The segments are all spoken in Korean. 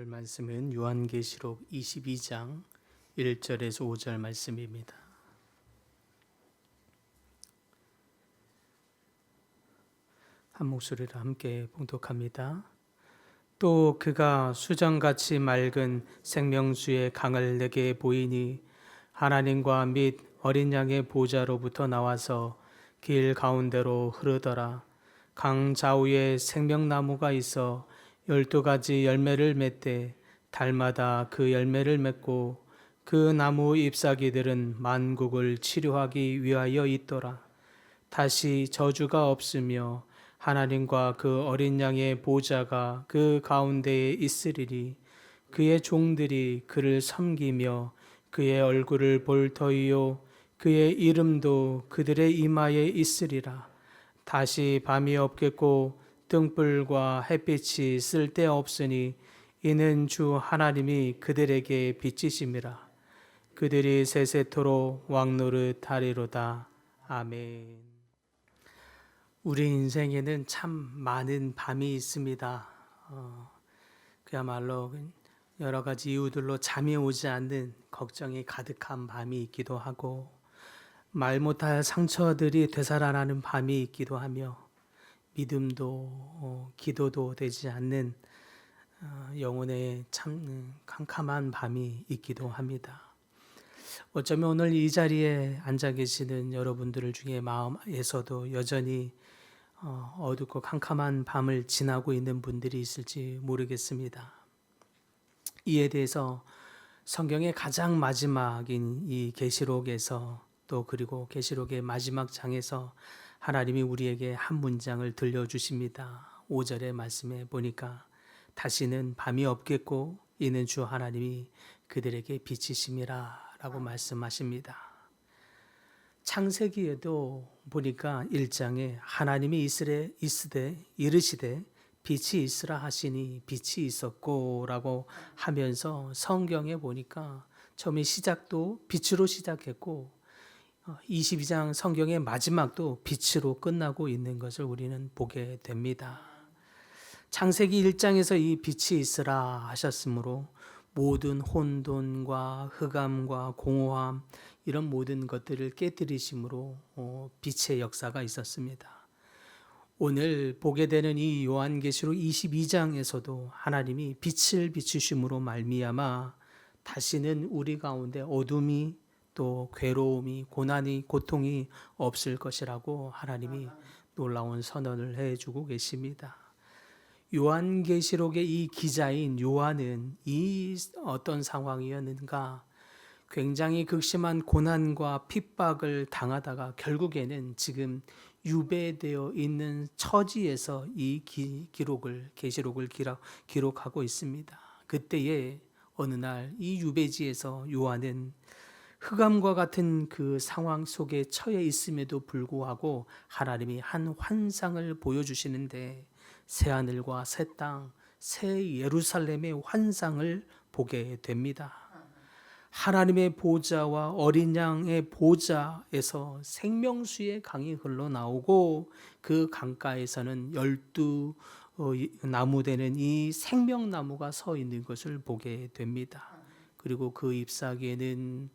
말씀은 요한계시록 22장 1절에서 5절 말씀입니다. 한 목소리로 함께 봉독합니다. 또 그가 수정같이 맑은 생명수의 강을 내게 보이니 하나님과 및 어린 양의 보좌로부터 나와서 길 가운데로 흐르더라. 강 좌우에 생명나무가 있어 12가지 열매를 맺되 달마다 그 열매를 맺고 그 나무 잎사귀들은 만국을 치료하기 위하여 있더라. 다시 저주가 없으며 하나님과 그 어린 양의 보좌가 그 가운데에 있으리니 그의 종들이 그를 섬기며 그의 얼굴을 볼 터이요 그의 이름도 그들의 이마에 있으리라. 다시 밤이 없겠고 등불과 햇빛이 쓸데없으니 이는 주 하나님이 그들에게 빛이심이라. 그들이 세세토록 왕노릇 하리로다. 아멘. 우리 인생에는 참 많은 밤이 있습니다. 그야말로 여러 가지 이유들로 잠이 오지 않는 걱정이 가득한 밤이 있기도 하고 말 못할 상처들이 되살아나는 밤이 있기도 하며 믿음도 기도도 되지 않는 영혼의 참 캄캄한 밤이 있기도 합니다. 어쩌면 오늘 이 자리에 앉아 계시는 여러분들 중에 마음에서도 여전히 어둡고 캄캄한 밤을 지나고 있는 분들이 있을지 모르겠습니다. 이에 대해서 성경의 가장 마지막인 이 계시록에서 또 그리고 계시록의 마지막 장에서 하나님이 우리에게 한 문장을 들려주십니다. 5절의 말씀에 보니까 다시는 밤이 없겠고 이는 주 하나님이 그들에게 빛이심이라 라고 말씀하십니다. 창세기에도 보니까 1장에 하나님이 이르시되 빛이 있으라 하시니 빛이 있었고 라고 하면서 성경에 보니까 처음에 시작도 빛으로 시작했고 22장 성경의 마지막도 빛으로 끝나고 있는 것을 우리는 보게 됩니다. 창세기 1장에서 이 빛이 있으라 하셨으므로 모든 혼돈과 흑암과 공허함 이런 모든 것들을 깨뜨리심으로 빛의 역사가 있었습니다. 오늘 보게 되는 이 요한계시록 22장에서도 하나님이 빛을 비추심으로 말미암아 다시는 우리 가운데 어둠이 또 괴로움이 고난이 고통이 없을 것이라고 하나님이 놀라운 선언을 해주고 계십니다. 요한계시록의 이 기자인 요한은 이 어떤 상황이었는가? 굉장히 극심한 고난과 핍박을 당하다가 결국에는 지금 유배되어 있는 처지에서 이 계시록을 기록하고 있습니다. 그때에 어느 날 이 유배지에서 요한은 흑암과 같은 그 상황 속에 처해 있음에도 불구하고 하나님이 한 환상을 보여주시는데 새하늘과 새 땅, 새 예루살렘의 환상을 보게 됩니다. 하나님의 보좌와 어린 양의 보좌에서 생명수의 강이 흘러나오고 그 강가에서는 12 나무 되는 이 생명나무가 서 있는 것을 보게 됩니다. 그리고 그 잎사귀에는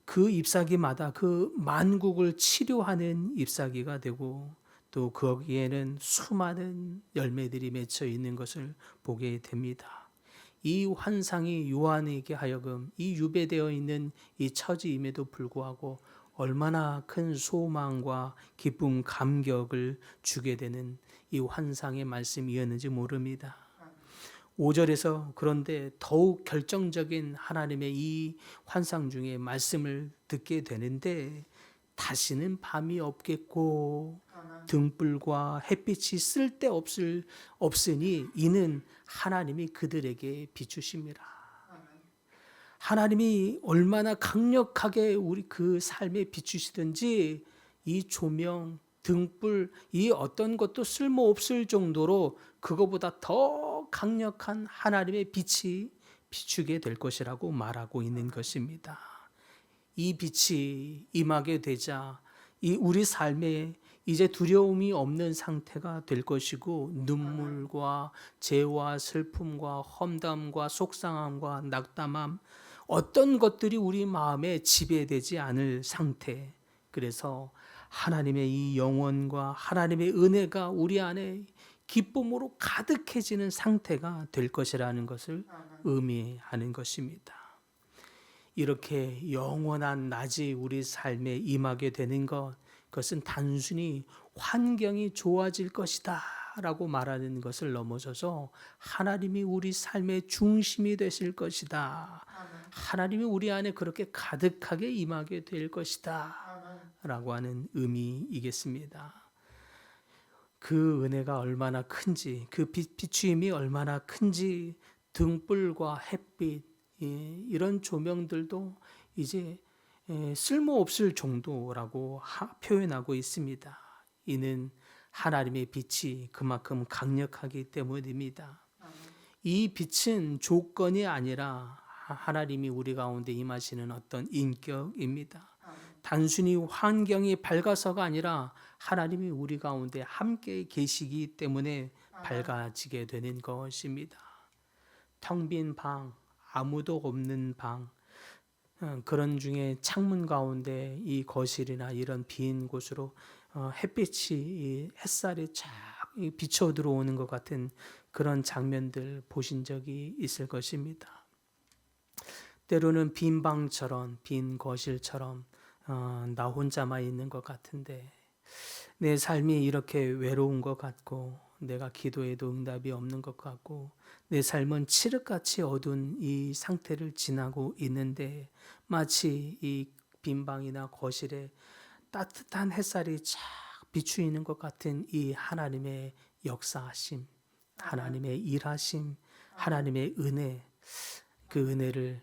그 잎사귀마다 그 만국을 치료하는 잎사귀가 되고 또 거기에는 수많은 열매들이 맺혀 있는 것을 보게 됩니다. 이 환상이 요한에게 하여금 이 유배되어 있는 이 처지임에도 불구하고 얼마나 큰 소망과 기쁨, 감격을 주게 되는 이 환상의 말씀이었는지 모릅니다. 5절에서 그런데 더욱 결정적인 하나님의 이 환상 중에 말씀을 듣게 되는데 다시는 밤이 없겠고 등불과 햇빛이 쓸데없으니 이는 하나님이 그들에게 비추심이라. 하나님이 얼마나 강력하게 우리 그 삶에 비추시든지 이 조명, 등불, 이 어떤 것도 쓸모없을 정도로 그거보다 더 강력한 하나님의 빛이 비추게 될 것이라고 말하고 있는 것입니다. 이 빛이 임하게 되자 이 우리 삶에 이제 두려움이 없는 상태가 될 것이고 눈물과 죄와 슬픔과 험담과 속상함과 낙담함 어떤 것들이 우리 마음에 지배되지 않을 상태. 그래서 하나님의 이 영원과 하나님의 은혜가 우리 안에 기쁨으로 가득해지는 상태가 될 것이라는 것을 의미하는 것입니다. 이렇게 영원한 낮이 우리 삶에 임하게 되는 것, 그것은 단순히 환경이 좋아질 것이다 라고 말하는 것을 넘어서서 하나님이 우리 삶의 중심이 되실 것이다. 하나님이 우리 안에 그렇게 가득하게 임하게 될 것이다 라고 하는 의미이겠습니다. 그 은혜가 얼마나 큰지, 그 비추임이 얼마나 큰지 등불과 햇빛, 이런 조명들도 이제 쓸모없을 정도라고 표현하고 있습니다. 이는 하나님의 빛이 그만큼 강력하기 때문입니다. 이 빛은 조건이 아니라 하나님이 우리 가운데 임하시는 어떤 인격입니다. 단순히 환경이 밝아서가 아니라 하나님이 우리 가운데 함께 계시기 때문에 밝아지게 되는 것입니다. 텅 빈 방, 아무도 없는 방, 그런 중에 창문 가운데 이 거실이나 이런 빈 곳으로 햇빛이 햇살이 쫙 비쳐 들어오는 것 같은 그런 장면들 보신 적이 있을 것입니다. 때로는 빈 방처럼 빈 거실처럼 나 혼자만 있는 것 같은데 내 삶이 이렇게 외로운 것 같고 내가 기도해도 응답이 없는 것 같고 내 삶은 칠흑같이 어두운 이 상태를 지나고 있는데 마치 이 빈방이나 거실에 따뜻한 햇살이 쫙 비추이는 것 같은 이 하나님의 역사하심, 하나님의 일하심, 하나님의 은혜, 그 은혜를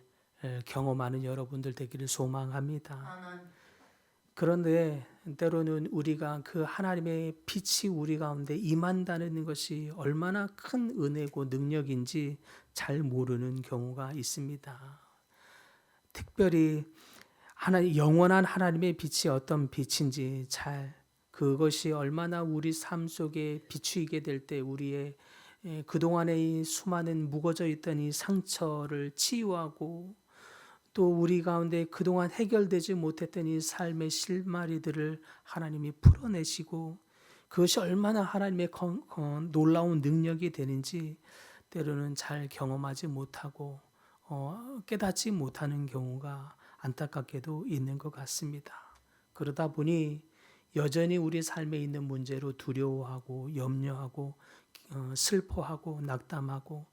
경험하는 여러분들 되기를 소망합니다. 그런데 때로는 우리가 그 하나님의 빛이 우리 가운데 임한다는 것이 얼마나 큰 은혜고 능력인지 잘 모르는 경우가 있습니다. 특별히 영원한 하나님의 빛이 어떤 빛인지 잘 그것이 얼마나 우리 삶 속에 비추이게 될 때 우리의 그동안의 이 수많은 묵어져 있던 이 상처를 치유하고 또 우리 가운데 그동안 해결되지 못했던 이 삶의 실마리들을 하나님이 풀어내시고 그것이 얼마나 하나님의 놀라운 능력이 되는지 때로는 잘 경험하지 못하고 깨닫지 못하는 경우가 안타깝게도 있는 것 같습니다. 그러다 보니 여전히 우리 삶에 있는 문제로 두려워하고 염려하고 슬퍼하고 낙담하고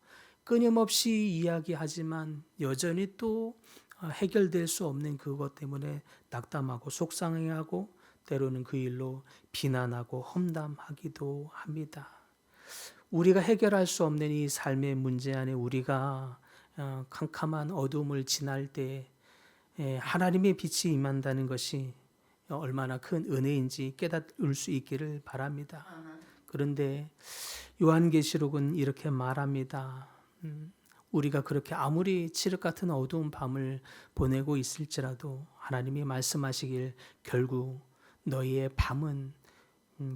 끊임없이 이야기하지만 여전히 또 해결될 수 없는 그것 때문에 낙담하고 속상해하고 때로는 그 일로 비난하고 험담하기도 합니다. 우리가 해결할 수 없는 이 삶의 문제 안에 우리가 캄캄한 어둠을 지날 때 하나님의 빛이 임한다는 것이 얼마나 큰 은혜인지 깨달을 수 있기를 바랍니다. 그런데 요한계시록은 이렇게 말합니다. 우리가 그렇게 아무리 칠흑 같은 어두운 밤을 보내고 있을지라도 하나님이 말씀하시길 결국 너희의 밤은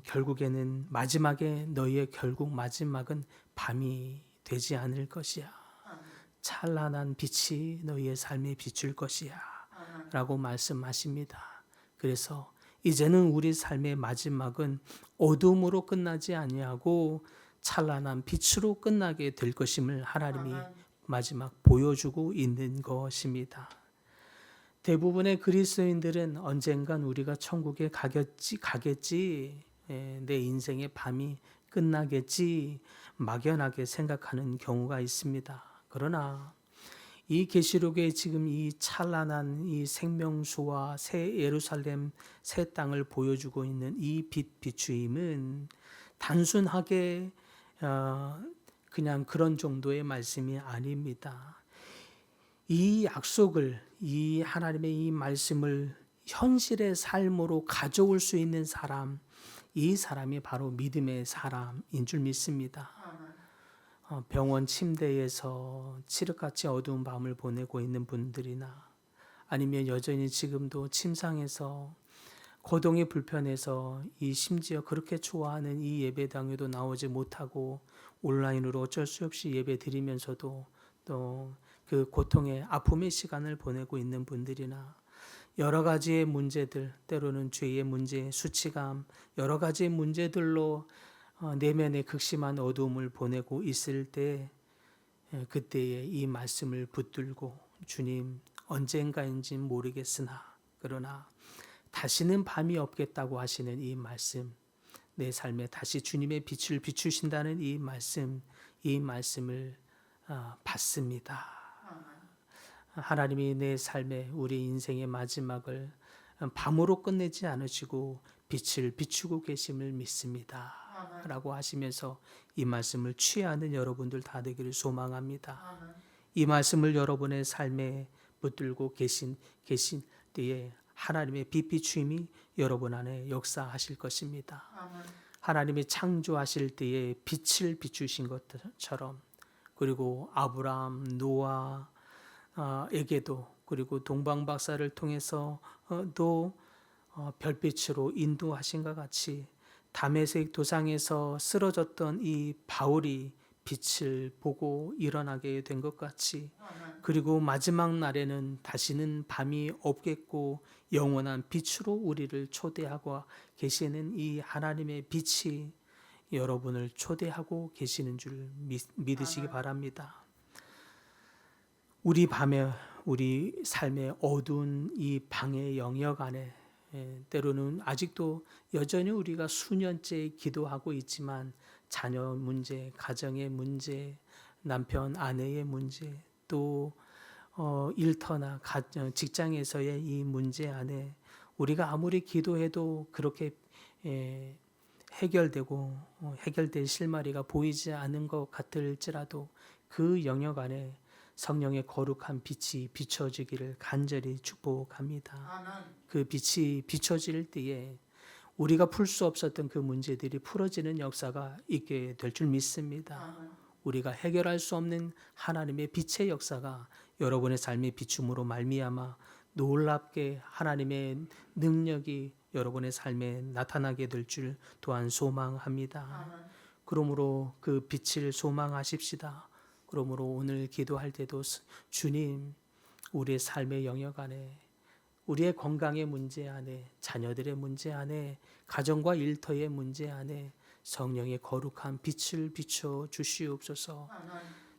결국에는 마지막에 너희의 결국 마지막은 밤이 되지 않을 것이야. 찬란한 빛이 너희의 삶에 비출 것이야. 라고 말씀하십니다. 그래서 이제는 우리 삶의 마지막은 어둠으로 끝나지 아니하고 찬란한 빛으로 끝나게 될 것임을 하나님이 마지막 보여주고 있는 것입니다. 대부분의 그리스도인들은 언젠간 우리가 천국에 가겠지, 내 인생의 밤이 끝나겠지 막연하게 생각하는 경우가 있습니다. 그러나 이 계시록에 지금 이 찬란한 이 생명수와 새 예루살렘 새 땅을 보여주고 있는 이 빛 비추임은 단순하게 그냥 그런 정도의 말씀이 아닙니다. 이 약속을 이 하나님의 이 말씀을 현실의 삶으로 가져올 수 있는 사람, 이 사람이 바로 믿음의 사람인 줄 믿습니다. 병원 침대에서 칠흑같이 어두운 밤을 보내고 있는 분들이나 아니면 여전히 지금도 침상에서 거동이 불편해서 이 심지어 그렇게 좋아하는 이 예배당에도 나오지 못하고 온라인으로 어쩔 수 없이 예배 드리면서도 또 그 고통의 아픔의 시간을 보내고 있는 분들이나 여러 가지의 문제들, 때로는 죄의 문제, 수치감, 여러 가지의 문제들로 내면의 극심한 어두움을 보내고 있을 때 그때에 이 말씀을 붙들고 주님 언젠가인지는 모르겠으나 그러나 다시는 밤이 없겠다고 하시는 이 말씀, 내 삶에 다시 주님의 빛을 비추신다는 이 말씀을 받습니다. 하나님이 내 삶에 우리 인생의 마지막을 밤으로 끝내지 않으시고 빛을 비추고 계심을 믿습니다. 라고 하시면서 이 말씀을 취하는 여러분들 다 되기를 소망합니다. 이 말씀을 여러분의 삶에 붙들고 계신 때에 하나님의 빛 비추임이 여러분 안에 역사하실 것입니다. 하나님이 창조하실 때에 빛을 비추신 것처럼 그리고 아브라함, 노아에게도 그리고 동방박사를 통해서 또 별빛으로 인도하신 것 같이 다메섹 도상에서 쓰러졌던 이 바울이 빛을 보고 일어나게 된 것 같이 그리고 마지막 날에는 다시는 밤이 없겠고 영원한 빛으로 우리를 초대하고 계시는 이 하나님의 빛이 여러분을 초대하고 계시는 줄 믿으시기 바랍니다. 우리 삶의 어두운 이 방의 영역 안에 때로는 아직도 여전히 우리가 수년째 기도하고 있지만 자녀 문제, 가정의 문제, 남편, 아내의 문제, 또 일터나 직장에서의 이 문제 안에 우리가 아무리 기도해도 그렇게 해결될 실마리가 보이지 않는 것 같을지라도 그 영역 안에 성령의 거룩한 빛이 비춰지기를 간절히 축복합니다. 그 빛이 비춰질 때에 우리가 풀 수 없었던 그 문제들이 풀어지는 역사가 있게 될 줄 믿습니다. 우리가 해결할 수 없는 하나님의 빛의 역사가 여러분의 삶의 비춤으로 말미암아 놀랍게 하나님의 능력이 여러분의 삶에 나타나게 될 줄 또한 소망합니다. 그러므로 그 빛을 소망하십시다. 그러므로 오늘 기도할 때도 주님, 우리의 삶의 영역 안에, 우리의 건강의 문제 안에, 자녀들의 문제 안에, 가정과 일터의 문제 안에 성령의 거룩한 빛을 비춰 주시옵소서.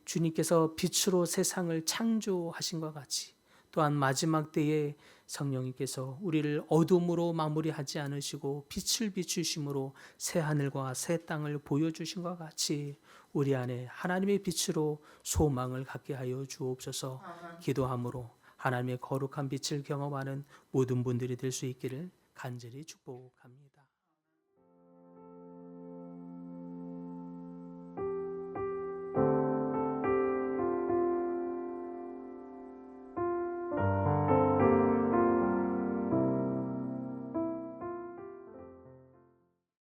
주님께서 빛으로 세상을 창조하신 것 같이 또한 마지막 때에 성령님께서 우리를 어둠으로 마무리하지 않으시고 빛을 비추심으로 새 하늘과 새 땅을 보여주신 것 같이 우리 안에 하나님의 빛으로 소망을 갖게 하여 주옵소서. 기도함으로 하나님의 거룩한 빛을 경험하는 모든 분들이 될 수 있기를 간절히 축복합니다.